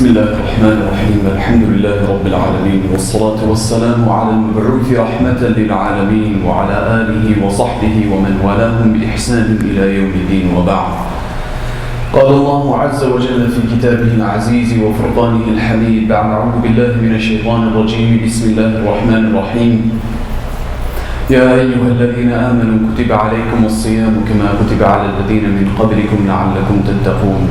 بسم الله الرحمن الرحيم الحمد لله رب العالمين والصلاة والسلام على المبعوث رحمة للعالمين وعلى آله وصحبه ومن والاهم بإحسان إلى يوم الدين وبعد. قال الله عز وجل في كتابه العزيز وفرقانه الحميد بعد أعوذ بالله من الشيطان الرجيم بسم الله الرحمن الرحيم يا أيها الذين آمنوا كتب عليكم الصيام كما كتب على الذين من قبلكم لعلكم تتقون.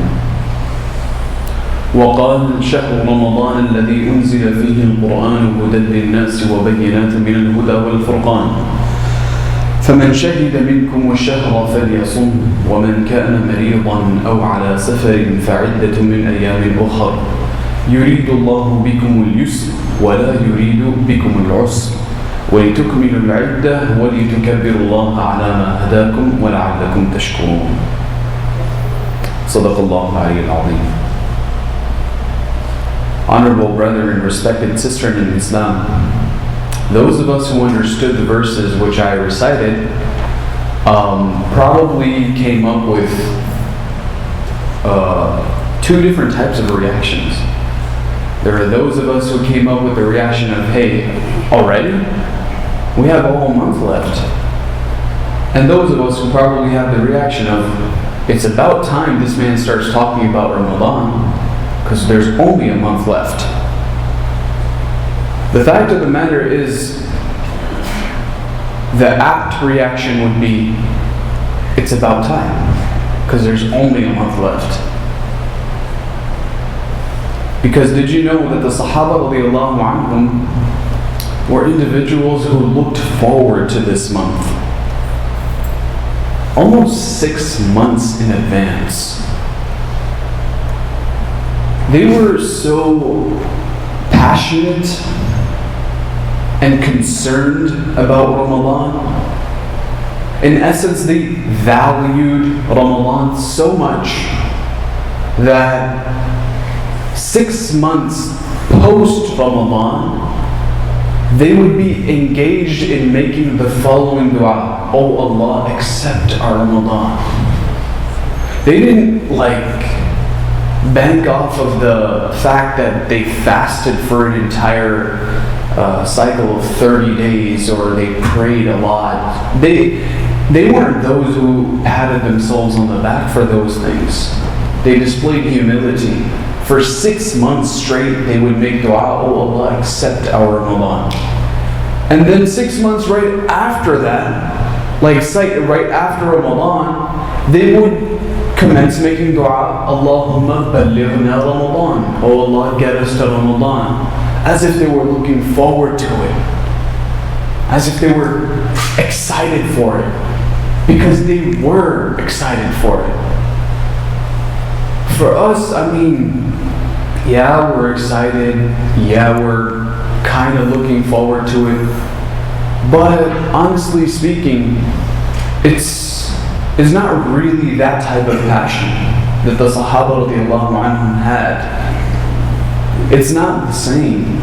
وقال شهر رمضان الذي أنزل فيه القرآن هدى للناس وبينات من الهدى والفرقان فمن شهد منكم الشهر فليصم ومن كان مريضا أو على سفر فعدة من أيام أخر يريد الله بكم اليسر ولا يريد بكم العسر ولتكملوا العدة ولتكبروا الله على ما هداكم ولعلكم تشكرون. صدق الله العلي العظيم. Honorable brother and respected sister in Islam, those of us who understood the verses which I recited probably came up with two different types of reactions. There are those of us who came up with the reaction of, hey, already? We have a whole month left. And those of us who probably have the reaction of, it's about time this man starts talking about Ramadan, because there's only a month left. The fact of the matter is, the apt reaction would be, it's about time, because there's only a month left. Because did you know that the Sahaba radiallahu anhum were individuals who looked forward to this month almost 6 months in advance? They were so passionate and concerned about Ramadan. In essence, they valued Ramadan so much that 6 months post-Ramadan, they would be engaged in making the following dua: Oh Allah, accept our Ramadan. They didn't bank off of the fact that they fasted for an entire cycle of 30 days or they prayed a lot. They weren't those who patted themselves on the back for those things. They displayed humility. For 6 months straight, they would make dua, Oh Allah, accept our Ramadan. And then 6 months right after that, right after Ramadan, they would commence making dua, Allahumma ballighna Ramadan. Oh Allah, get us to Ramadan. As if they were looking forward to it. As if they were excited for it. Because they were excited for it. For us, yeah, we're excited. Yeah, we're kind of looking forward to it. But honestly speaking, it's not really that type of passion that the Sahaba radiallahu anhum had. It's not the same,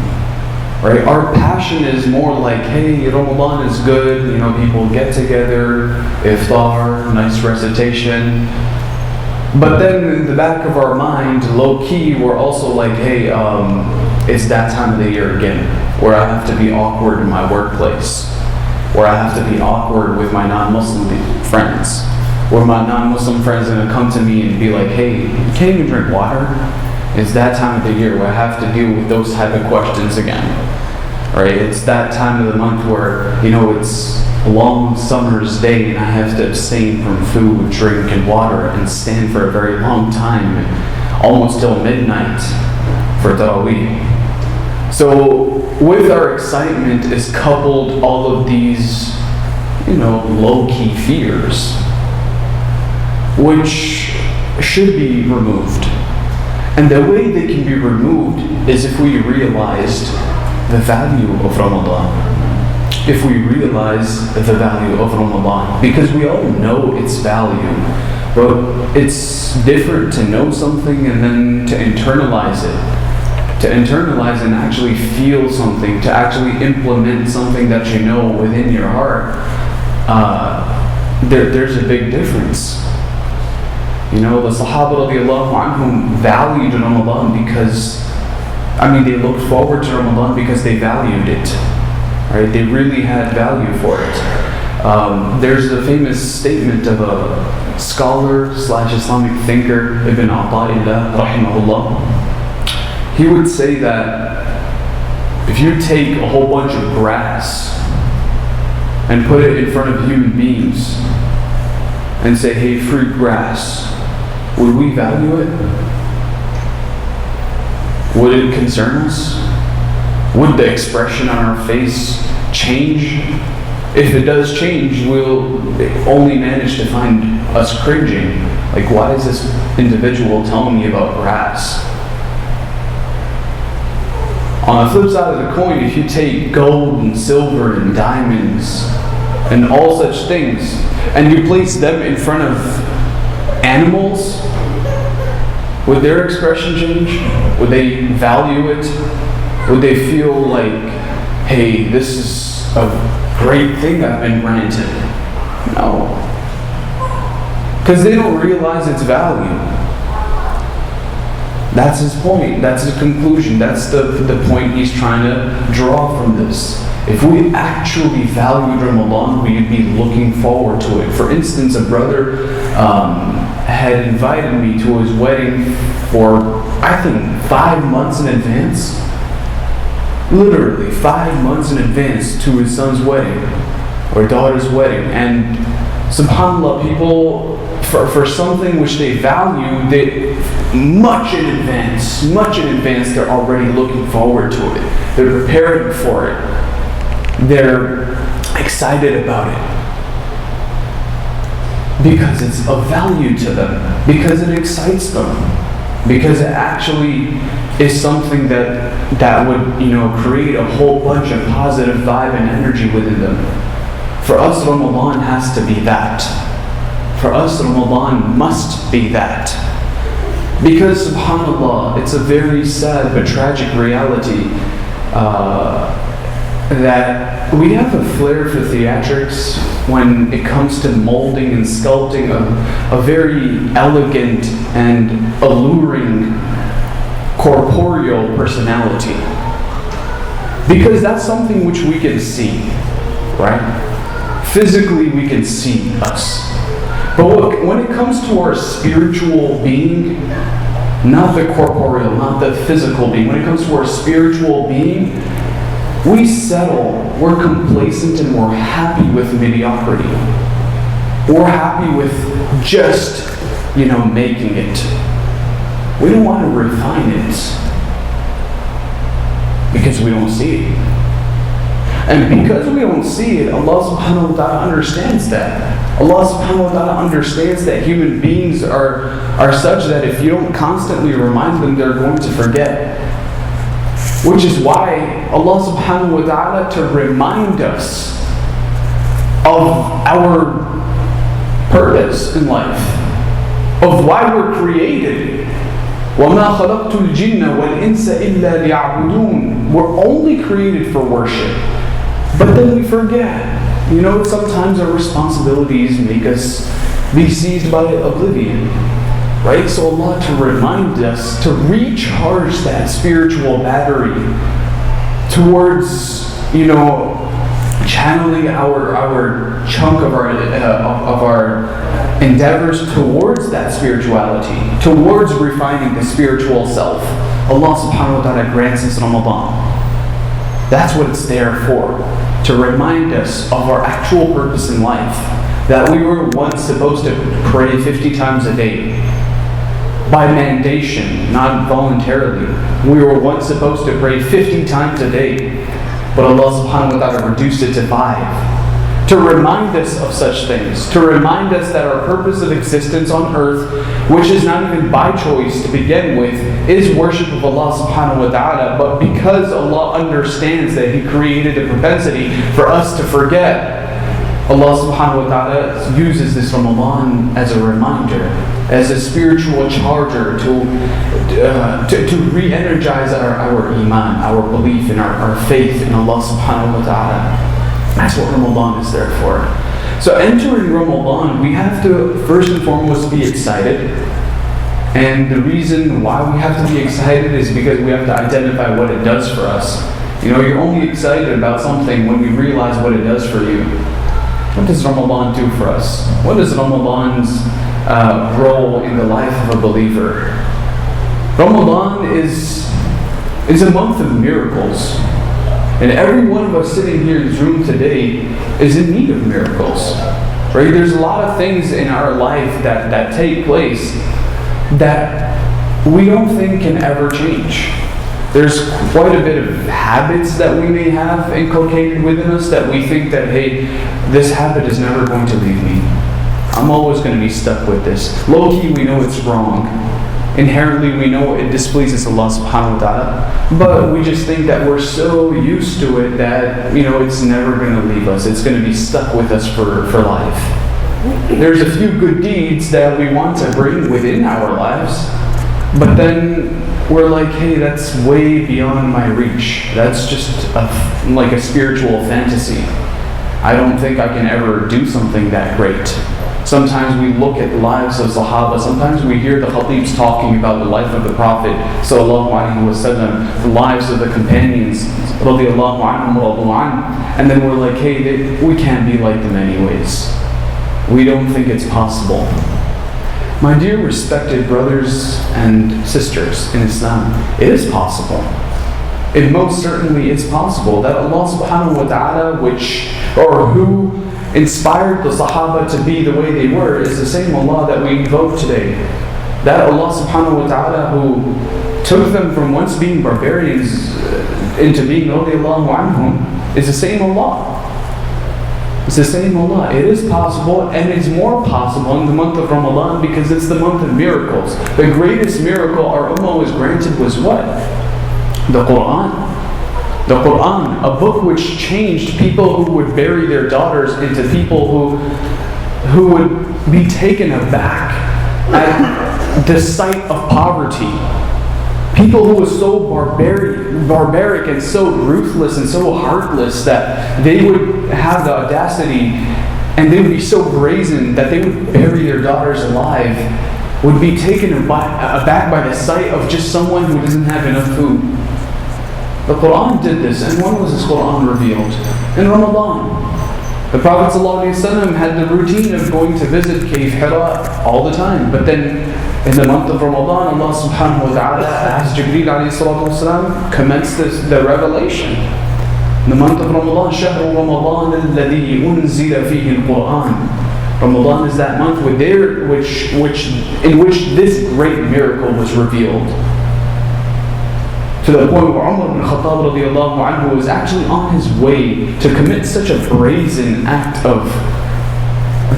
right? Our passion is more like, hey, Ramadan is good, people get together, iftar, nice recitation. But then in the back of our mind, low-key, we're also like, hey, it's that time of the year again, where I have to be awkward in my workplace, where I have to be awkward with my non-Muslim friends, where my non-Muslim friends are going to come to me and be like, hey, you can't even drink water? It's that time of the year where I have to deal with those type of questions again. Right? It's that time of the month where, it's a long summer's day and I have to abstain from food, drink, and water and stand for a very long time, almost till midnight for Taraweeh. So with our excitement is coupled all of these, low-key fears, which should be removed. And the way they can be removed is if we realized the value of Ramadan. If we realize the value of Ramadan. Because we all know its value. But it's different to know something and then to internalize it. To internalize and actually feel something. To actually implement something that you know within your heart. There's a big difference. You know, the Sahaba radiallahu anhum valued Ramadan because, they looked forward to Ramadan because they valued it. Right? They really had value for it. There's a famous statement of a scholar / Islamic thinker, Ibn Ata'illah, rahimahullah. He would say that if you take a whole bunch of grass and put it in front of human beings and say, hey, free grass, would we value it? Would it concern us? Would the expression on our face change? If it does change, we'll only manage to find us cringing. Like, why is this individual telling me about grass? On the flip side of the coin, if you take gold and silver and diamonds and all such things, and you place them in front of animals, would their expression change? Would they value it? Would they feel like, hey, this is a great thing I've been granted? No. Because they don't realize its value. That's his point. That's his conclusion. That's the point he's trying to draw from this. If we actually valued Ramadan, we'd be looking forward to it. For instance, a brother had invited me to his wedding for, I think, 5 months in advance. Literally 5 months in advance to his son's wedding or daughter's wedding. And subhanAllah, people, for something which they value, much in advance, they're already looking forward to it. They're preparing for it. They're excited about it. Because it's of value to them. Because it excites them. Because it actually is something that would, create a whole bunch of positive vibe and energy within them. For us, Ramadan has to be that. For us, Ramadan must be that. Because, subhanAllah, it's a very sad but tragic reality that we have a flair for theatrics when it comes to molding and sculpting a very elegant and alluring corporeal personality. Because that's something which we can see, right? Physically, we can see us. But when it comes to our spiritual being, not the corporeal, not the physical being, when it comes to our spiritual being, we settle, we're complacent, and we're happy with mediocrity. We're happy with just, making it. We don't want to refine it because we don't see it. And because we don't see it, Allah subhanahu wa ta'ala understands that. Allah subhanahu wa ta'ala understands that human beings are such that if you don't constantly remind them, they're going to forget. Which is why Allah subhanahu wa ta'ala, to remind us of our purpose in life, of why we're created. وَمَا خَلَقْتُ الْجِنَّ وَالْإِنسَ إِلَّا لِيَعْبُدُونَ. We're only created for worship. But then we forget. Sometimes our responsibilities make us be seized by oblivion. Right? So Allah, to remind us, to recharge that spiritual battery towards, channeling our chunk of our endeavors towards that spirituality, towards refining the spiritual self. Allah subhanahu wa ta'ala grants us Ramadan. That's what it's there for. To remind us of our actual purpose in life. That we were once supposed to pray 50 times a day. By mandation, not voluntarily. We were once supposed to pray 50 times a day. But Allah subhanahu wa ta'ala reduced it to 5. To remind us of such things. To remind us that our purpose of existence on earth, which is not even by choice to begin with, is worship of Allah subhanahu wa ta'ala. But because Allah understands that He created a propensity for us to forget, Allah subhanahu wa ta'ala uses this Ramadan as a reminder, as a spiritual charger to re-energize our iman, our belief in our faith in Allah subhanahu wa ta'ala. That's what Ramadan is there for. So entering Ramadan, we have to first and foremost be excited. And the reason why we have to be excited is because we have to identify what it does for us. You know, you're only excited about something when you realize what it does for you. What does Ramadan do for us? What is Ramadan's role in the life of a believer? Ramadan is a month of miracles. And every one of us sitting here in this room today is in need of miracles. Right? There's a lot of things in our life that take place that we don't think can ever change. There's quite a bit of habits that we may have inculcated within us that we think that, hey, this habit is never going to leave me. I'm always going to be stuck with this. Low-key, we know it's wrong. Inherently, we know it displeases Allah subhanahu wa ta'ala. But we just think that we're so used to it that, you know, it's never going to leave us. It's going to be stuck with us for life. There's a few good deeds that we want to bring within our lives. But then we're like, hey, that's way beyond my reach. That's just like a spiritual fantasy. I don't think I can ever do something that great. Sometimes we look at the lives of Sahaba. Sometimes we hear the Khatibs talking about the life of the Prophet sallallahu alaihi wasallam, the lives of the companions, radiyallahu anhum wa radu an, and then we're like, hey, we can't be like them anyways. We don't think it's possible. My dear respected brothers and sisters in Islam, it is possible. It most certainly is possible that Allah subhanahu wa ta'ala, who inspired the Sahaba to be the way they were, is the same Allah that we invoke today. That Allah subhanahu wa ta'ala who took them from once being barbarians into being radiyallahu anhum is the same Allah. It's the same Allah. It is possible, and it's more possible in the month of Ramadan because it's the month of miracles. The greatest miracle our Ummah was granted was what? The Quran. The Quran, a book which changed people who would bury their daughters into people who would be taken aback at the sight of poverty. People who were so barbaric and so ruthless and so heartless that they would have the audacity and they would be so brazen that they would bury their daughters alive, would be taken aback by the sight of just someone who doesn't have enough food. The Quran did this, and when was this Quran revealed? In Ramadan. The Prophet ﷺ had the routine of going to visit Cave Hira all the time, but then in the month of Ramadan, Allah subhanahu wa ta'ala, as Jibreel alayhi salatu wasalam, commenced the revelation. In the month of Ramadan, شهر رمضان الذي أنزل فيه القرآن. Ramadan is that month in which this great miracle was revealed. To the point where Umar ibn Khattab radiallahu anhu was actually on his way to commit such a brazen act of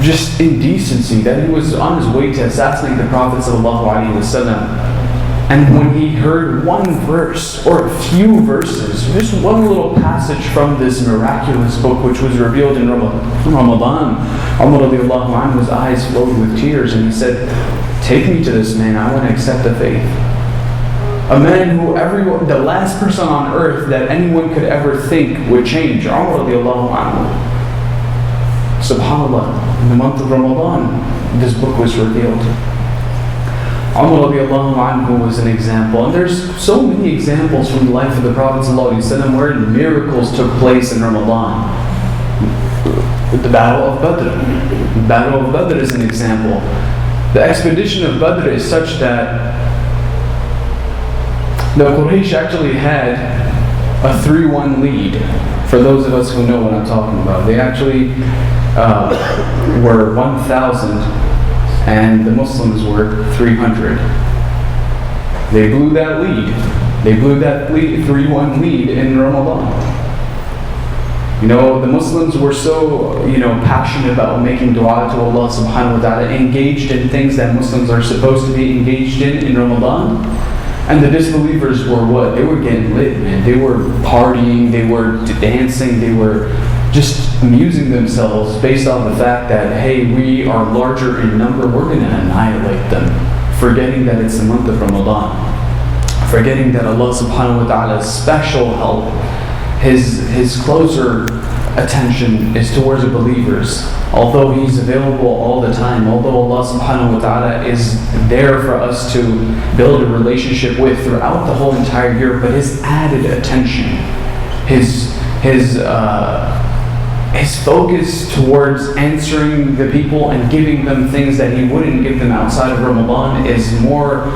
just indecency that he was on his way to assassinate the Prophet sallallahu alaihi wasallam. And when he heard one verse or a few verses, just one little passage from this miraculous book which was revealed in Ramadan, Umar radiallahu anhu's eyes flowed with tears and he said, "Take me to this man, I want to accept the faith." A man who the last person on earth that anyone could ever think would change, Umar radiallahu anhu. SubhanAllah, in the month of Ramadan, this book was revealed. Umar radiallahu anhu was an example, and there's so many examples from the life of the Prophet ﷺ where miracles took place in Ramadan. The Battle of Badr. The Battle of Badr is an example. The expedition of Badr is such that the Quraysh actually had a 3-1 lead. For those of us who know what I'm talking about, they actually were 1,000 and the Muslims were 300. They blew that lead. They blew that 3-1 lead in Ramadan. You know, the Muslims were so, passionate about making dua to Allah subhanahu wa ta'ala, engaged in things that Muslims are supposed to be engaged in Ramadan. And the disbelievers were what? They were getting lit, man. They were partying, they were dancing, they were just amusing themselves based on the fact that, hey, we are larger in number, we're going to annihilate them. Forgetting that it's the month of Ramadan. Forgetting that Allah subhanahu wa ta'ala's special help, His closer attention is towards the believers. Although He's available all the time, although Allah subhanahu wa ta'ala is there for us to build a relationship with throughout the whole entire year, but His added attention, His focus towards answering the people and giving them things that He wouldn't give them outside of Ramadan is more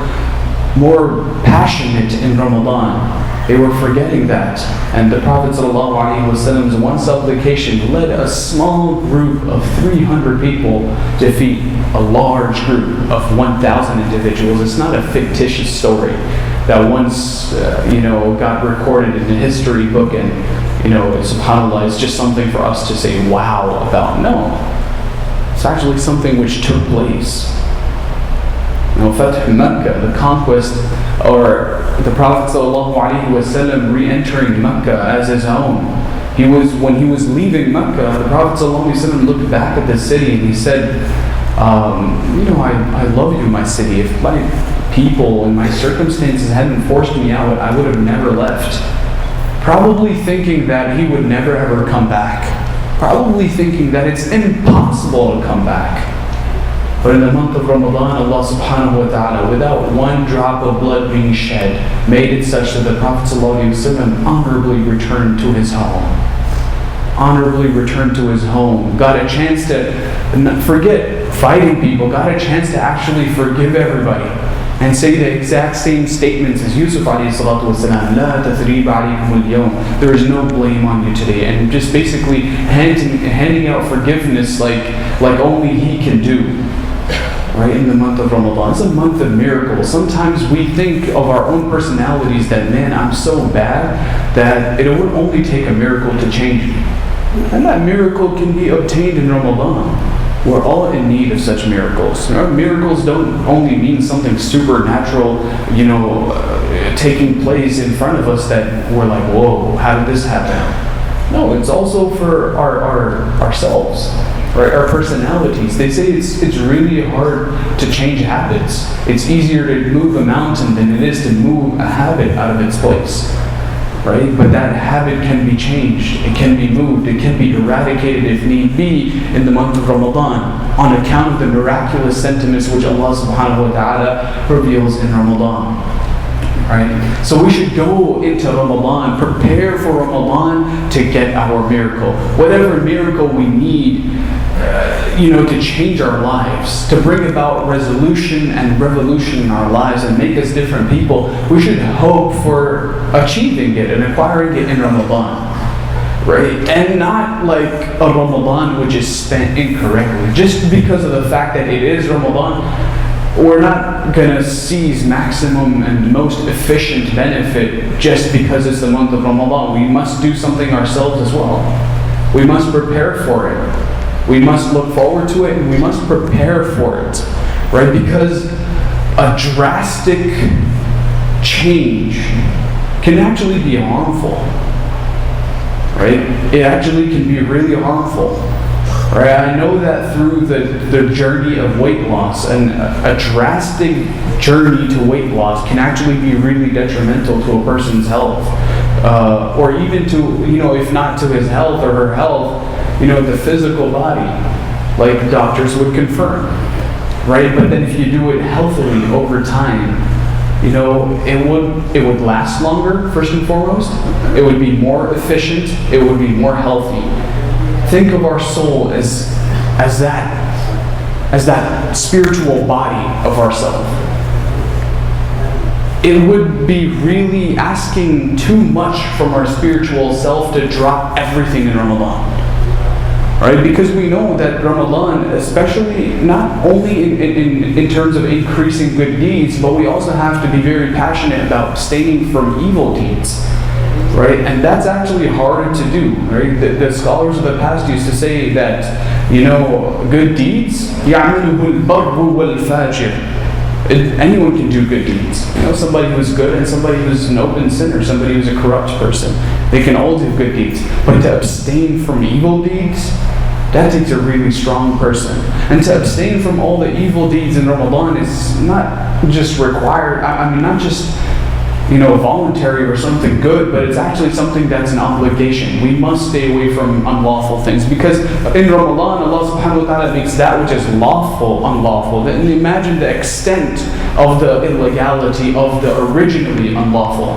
passionate in Ramadan. They were forgetting that. And the Prophet ﷺ's one supplication led a small group of 300 people to defeat a large group of 1,000 individuals. It's not a fictitious story that once got recorded in a history book and subhanAllah, it's just something for us to say wow about. No. It's actually something which took place. Fath Makkah, the conquest, or the Prophet ﷺ re-entering Makkah as his home. When he was leaving Makkah, the Prophet ﷺ looked back at the city and he said, I love you, my city. If my people and my circumstances hadn't forced me out, I would have never left. Probably thinking that he would never ever come back. Probably thinking that it's impossible to come back. But in the month of Ramadan, Allah subhanahu wa ta'ala, without one drop of blood being shed, made it such that the Prophet ﷺ honorably returned to his home. Honorably returned to his home. Got a chance to forget fighting people. Got a chance to actually forgive everybody. And say the exact same statements as Yusuf alayhi salatu wasalam. La tathrib alaykum al-yawm. There is no blame on you today. And just basically handing out forgiveness like only He can do. Right, in the month of Ramadan. It's a month of miracles. Sometimes we think of our own personalities that, man, I'm so bad that it would only take a miracle to change me. And that miracle can be obtained in Ramadan. We're all in need of such miracles. Miracles don't only mean something supernatural, taking place in front of us that we're like, whoa, how did this happen? No, it's also for ourselves. Right, our personalities. They say it's really hard to change habits. It's easier to move a mountain than it is to move a habit out of its place. Right? But that habit can be changed. It can be moved. It can be eradicated if need be in the month of Ramadan on account of the miraculous sentiments which Allah subhanahu wa ta'ala reveals in Ramadan. Right? So we should go into Ramadan, prepare for Ramadan to get our miracle. Whatever miracle we need to change our lives, to bring about resolution and revolution in our lives and make us different people, we should hope for achieving it and acquiring it in Ramadan. Right? And not like a Ramadan which is spent incorrectly. Just because of the fact that it is Ramadan, we're not going to seize maximum and most efficient benefit just because it's the month of Ramadan. We must do something ourselves as well. We must prepare for it. We must look forward to it and we must prepare for it. Right? Because a drastic change can actually be harmful. Right? It actually can be really harmful. Right? I know that through the journey of weight loss, and a drastic journey to weight loss can actually be really detrimental to a person's health. Or even to, if not to his health or her health, the physical body, like doctors would confirm. Right? But then if you do it healthily over time, it would last longer, first and foremost. It would be more efficient. It would be more healthy. Think of our soul as that spiritual body of ourselves. It would be really asking too much from our spiritual self to drop everything in Ramadan. Right? Because we know that Ramadan, especially not only in terms of increasing good deeds, but we also have to be very passionate about abstaining from evil deeds. Right? And that's actually harder to do. Right? The scholars of the past used to say that, good deeds, يَعْمَلُهُ الْبَرُّ وَالْفَاجِرُ. Anyone can do good deeds. Somebody who's good and somebody who's an open sinner, somebody who's a corrupt person. They can all do good deeds. But to abstain from evil deeds, that takes a really strong person. And to abstain from all the evil deeds in Ramadan is not just required, not just voluntary or something good, but it's actually something that's an obligation. We must stay away from unlawful things, because in Ramadan, Allah subhanahu wa ta'ala makes that which is lawful unlawful. Then imagine the extent of the illegality of the originally unlawful,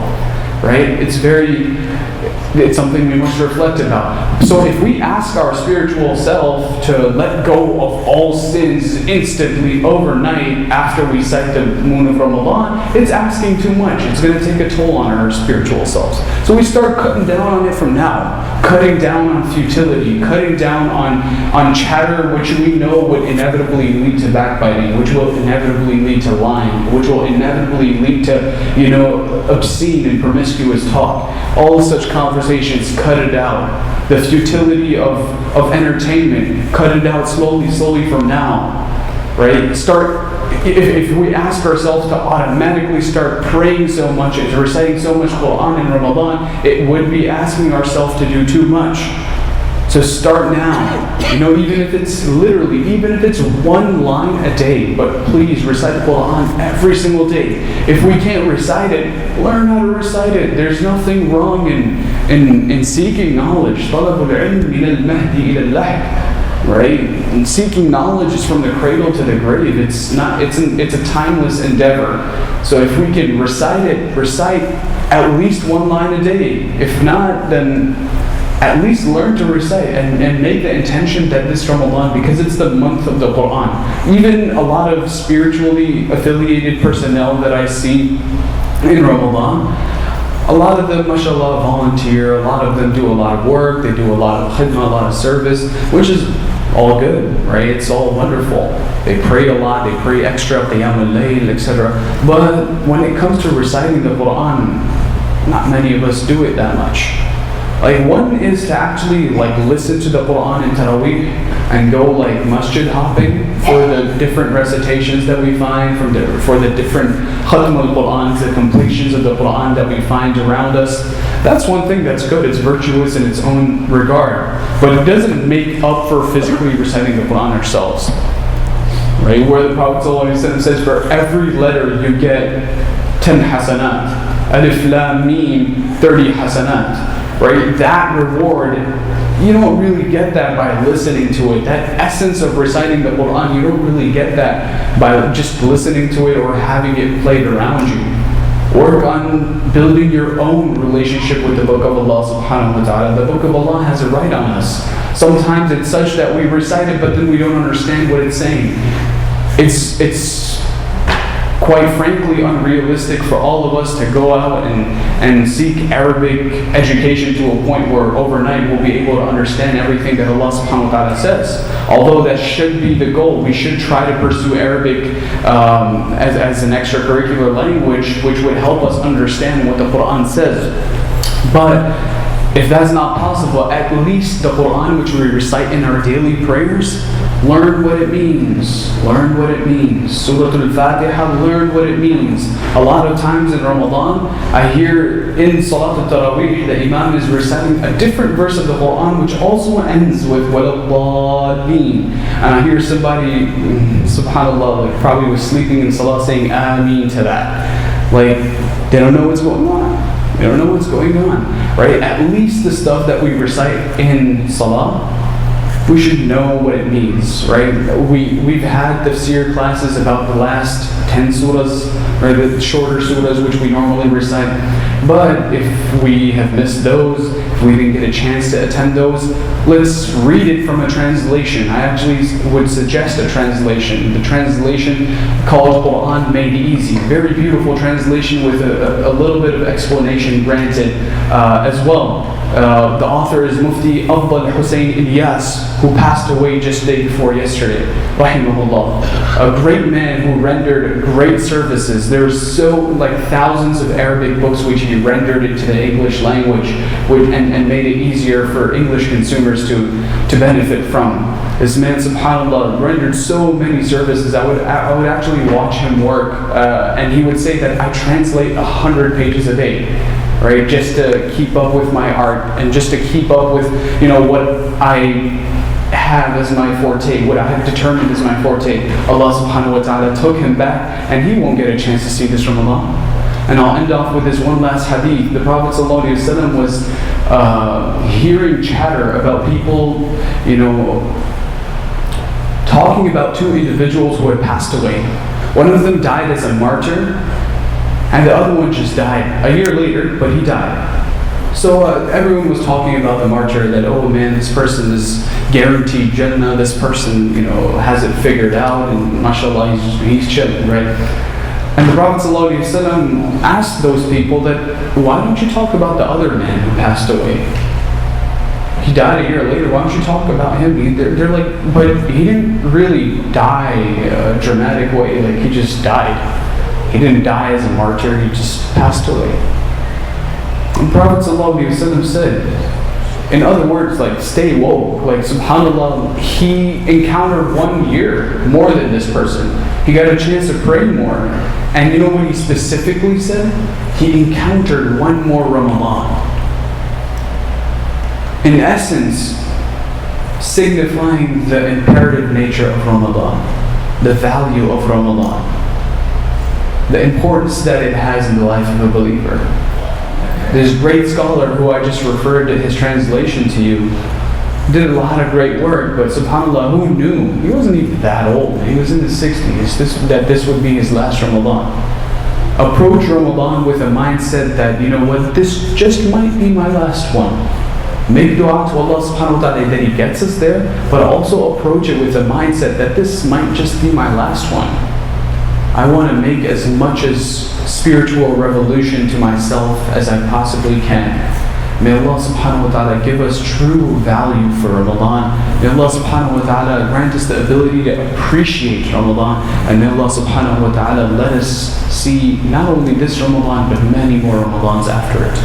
right? It's something we must reflect about. So if we ask our spiritual self to let go of all sins instantly, overnight, after we sight the moon of Ramadan, it's asking too much. It's going to take a toll on our spiritual selves. So we start cutting down on it from now. Cutting down on futility, cutting down on chatter which we know would inevitably lead to backbiting, which will inevitably lead to lying, which will inevitably lead to obscene and promiscuous talk. All such conversations, cut it out. The futility of entertainment, cut it out slowly from now. Right? If we ask ourselves to automatically start praying so much and reciting so much Quran in Ramadan, it would be asking ourselves to do too much. So start now. Even if it's one line a day, but please recite the Quran every single day. If we can't recite it, learn how to recite it. There's nothing wrong in seeking knowledge. طَلَبُ الْعِلْمِ مِنَ الْمَهْدِ إِلَى اللَّحْدِ. Right? And seeking knowledge is from the cradle to the grave. It's a timeless endeavor. So if we can recite at least one line a day. If not, then at least learn to recite and make the intention that this Ramadan, because it's the month of the Quran. Even a lot of spiritually affiliated personnel that I see in Ramadan, a lot of them, mashallah, volunteer. A lot of them do a lot of work. They do a lot of khidmah, a lot of service, which is all good, right? It's all wonderful. They pray a lot. They pray extra, qiyam al-layl, etc. But when it comes to reciting the Quran, not many of us do it that much. One is to actually listen to the Quran in Taraweeh and go masjid hopping for the different recitations that we find for the different khatm al-Qur'ans, the completions of the Quran that we find around us. That's one thing that's good. It's virtuous in its own regard, but it doesn't make up for physically reciting the Quran ourselves. Right? Where the Prophet ﷺ says, for every letter you get 10 hasanat. Alif Lam Mim, 30 hasanat. Right? That reward, you don't really get that by listening to it. That essence of reciting the Quran, you don't really get that by just listening to it or having it played around you. Work on building your own relationship with the Book of Allah subhanahu wa ta'ala. The Book of Allah has a right on us. Sometimes it's such that we recite it, but then we don't understand what it's saying. It's quite frankly unrealistic for all of us to go out and seek Arabic education to a point where overnight we'll be able to understand everything that Allah subhanahu wa ta'ala says. Although that should be the goal. We should try to pursue Arabic as an extracurricular language, which would help us understand what the Quran says. But if that's not possible, at least the Quran which we recite in our daily prayers, learn what it means. Learn what it means. Surah Al-Fatiha, learn what it means. A lot of times in Ramadan, I hear in Salat al-Taraweeh, the Imam is reciting a different verse of the Quran which also ends with وَلَضَّالِّينَ. And I hear somebody, subhanAllah, probably was sleeping in Salah saying Ameen to that. They don't know what's going on. They don't know what's going on. Right? At least the stuff that we recite in Salah, we should know what it means, right? We've had tafsir classes about the last 10 surahs, or the shorter surahs which we normally recite. But if we have missed those, if we didn't get a chance to attend those, let's read it from a translation. I actually would suggest a translation. The translation called Quran Made Easy. Very beautiful translation with a little bit of explanation granted as well. The author is Mufti Sultan Mohiuddin, who passed away just the day before yesterday, rahimahullah. A great man who rendered great services. There's thousands of Arabic books which he rendered into the English language and made it easier for English consumers to benefit from. This man, subhanAllah, rendered so many services. I would actually watch him work, and he would say that I translate 100 pages a day. Right, just to keep up with my art and just to keep up with, what I have as my forte, what I have determined as my forte. Allah subhanahu wa ta'ala took him back, and he won't get a chance to see this Ramadan. And I'll end off with this one last hadith. The Prophet ﷺ was hearing chatter about people, talking about two individuals who had passed away. One of them died as a martyr, and the other one just died a year later, but he died. So everyone was talking about the martyr, that, oh man, this person is guaranteed Jannah, this person, has it figured out, and mashallah, he's chilling, right? And the Prophet ﷺ asked those people that, why don't you talk about the other man who passed away? He died a year later, why don't you talk about him? They're like, but he didn't really die a dramatic way, like he just died. He didn't die as a martyr, he just passed away. And Prophet ﷺ said, in other words, like, stay woke. Like, subhanAllah, he encountered 1 year more than this person. He got a chance to pray more. And you know what he specifically said? He encountered one more Ramadan. In essence, signifying the imperative nature of Ramadan, the value of Ramadan, the importance that it has in the life of a believer. This great scholar who I just referred to his translation to you did a lot of great work, but subhanAllah, who knew? He wasn't even that old. He was in his 60s, that this would be his last Ramadan. Approach Ramadan with a mindset that, you know what, this just might be my last one. Make dua to Allah subhanahu wa ta'ala that He gets us there, but also approach it with a mindset that this might just be my last one. I want to make as much as spiritual revolution to myself as I possibly can. May Allah subhanahu wa ta'ala give us true value for Ramadan. May Allah subhanahu wa ta'ala grant us the ability to appreciate Ramadan. And may Allah subhanahu wa ta'ala let us see not only this Ramadan, but many more Ramadans after it.